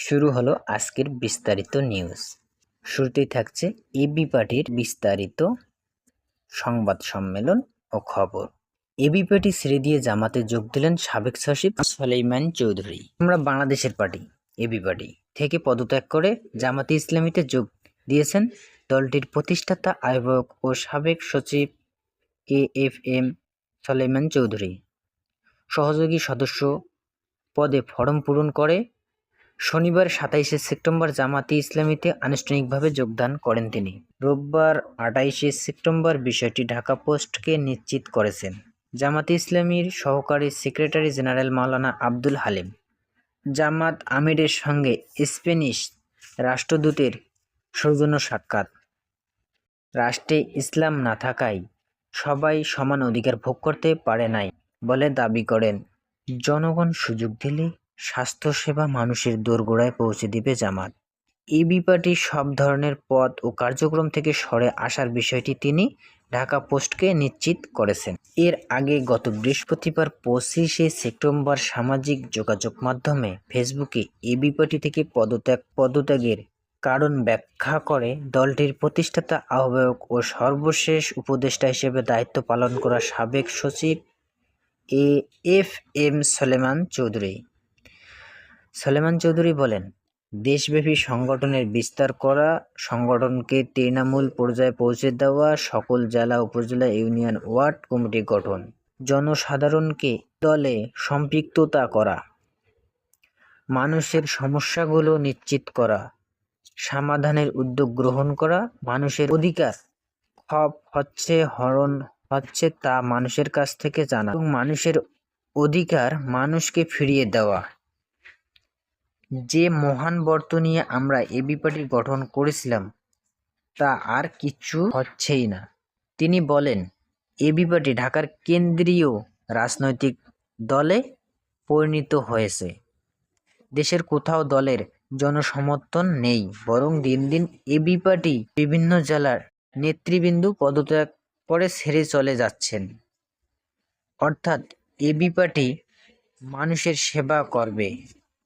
শুরু হলো আজকের বিস্তারিত নিউজ। শুরুতেই থাকছে এবি পার্টির বিস্তারিত সংবাদ সম্মেলন ও খবর। এবি পার্টি ছেড়ে দিয়ে জামাতে যোগ দিলেন সাবেক সচিব সলেইমান চৌধুরী। আমরা বাংলাদেশের পার্টি এবি পার্টি থেকে পদত্যাগ করে জামাতে ইসলামীতে যোগ দিয়েছেন দলটির প্রতিষ্ঠাতা আহ্বায়ক ও সাবেক সচিব AFM সলেইমান চৌধুরী। সহযোগী সদস্য পদে ফরম পূরণ করে শনিবার ২৭শে সেপ্টেম্বর জামাতে ইসলামীতে আনুষ্ঠানিকভাবে যোগদান করেন তিনি। রোববার ২৮শে সেপ্টেম্বর বিষয়টি ঢাকা পোস্টকে নিশ্চিত করেছেন জামাতে ইসলামীর সহকারী সেক্রেটারি জেনারেল মাওলানা আব্দুল হালিম। জামাত আমিরের সঙ্গে স্প্যানিশ রাষ্ট্রদূতের সৌজন্য সাক্ষাৎ। রাষ্ট্রে ইসলাম না থাকায় সবাই সমান অধিকার ভোগ করতে পারে নাই বলে দাবি করেন। জনগণ সুযোগ দিলে স্বাস্থ্যসেবা মানুষের দোরগোড়ায় পৌঁছে দিবে জামাত। এবি পার্টির সব ধরনের পদ ও কার্যক্রম থেকে সরে আসার বিষয়টি তিনি ঢাকা পোস্টকে নিশ্চিত করেছেন। এর আগে গত বৃহস্পতিবার ২৫শে সেপ্টেম্বর সামাজিক যোগাযোগ মাধ্যমে ফেসবুকে এবি পার্টি থেকে পদত্যাগের কারণ ব্যাখ্যা করে দলটির প্রতিষ্ঠাতা আহ্বায়ক ও সর্বশেষ উপদেষ্টা হিসেবে দায়িত্ব পালন করা সাবেক সচিব AFM সলেমান চৌধুরী বলেন, দেশব্যাপী সংগঠনের বিস্তার করা, সংগঠনকে তৃণমূল পর্যায়ে পৌঁছে দেওয়া, সকল জেলা উপজেলা ইউনিয়ন ওয়ার্ড কমিটি গঠন, জনসাধারণকে দলে সম্পৃক্ততা করা, মানুষের সমস্যাগুলো নিশ্চিত করা, সমাধানের উদ্যোগ গ্রহণ করা, মানুষের অধিকার ক্ষোভ হচ্ছে হরণ হচ্ছে তা মানুষের কাছ থেকে জানা এবং মানুষের অধিকার মানুষকে ফিরিয়ে দেওয়া। যে মহান ব্রত নিয়ে আমরা এবি পার্টি গঠন করেছিলাম তা আর কিচ্ছু হচ্ছেই না। তিনি বলেন, এবি পার্টি ঢাকার কেন্দ্রীয় রাজনৈতিক দলে পরিণত হয়েছে। দেশের কোথাও দলের জনসমর্থন নেই, বরং দিন দিন এবি পার্টি বিভিন্ন জেলার নেতৃবৃন্দ পদত্যাগ করে ছেড়ে চলে যাচ্ছেন। অর্থাৎ এবি পার্টি মানুষের সেবা করবে,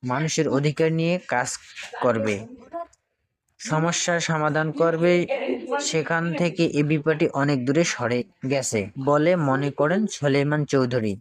মানুষের অধিকার নিয়ে কাজ করবে, সমস্যার সমাধান করবে। সেখান থেকে এবি পার্টি অনেক দূরে সরে গেছে বলে মনে করেন সলেমান চৌধুরী।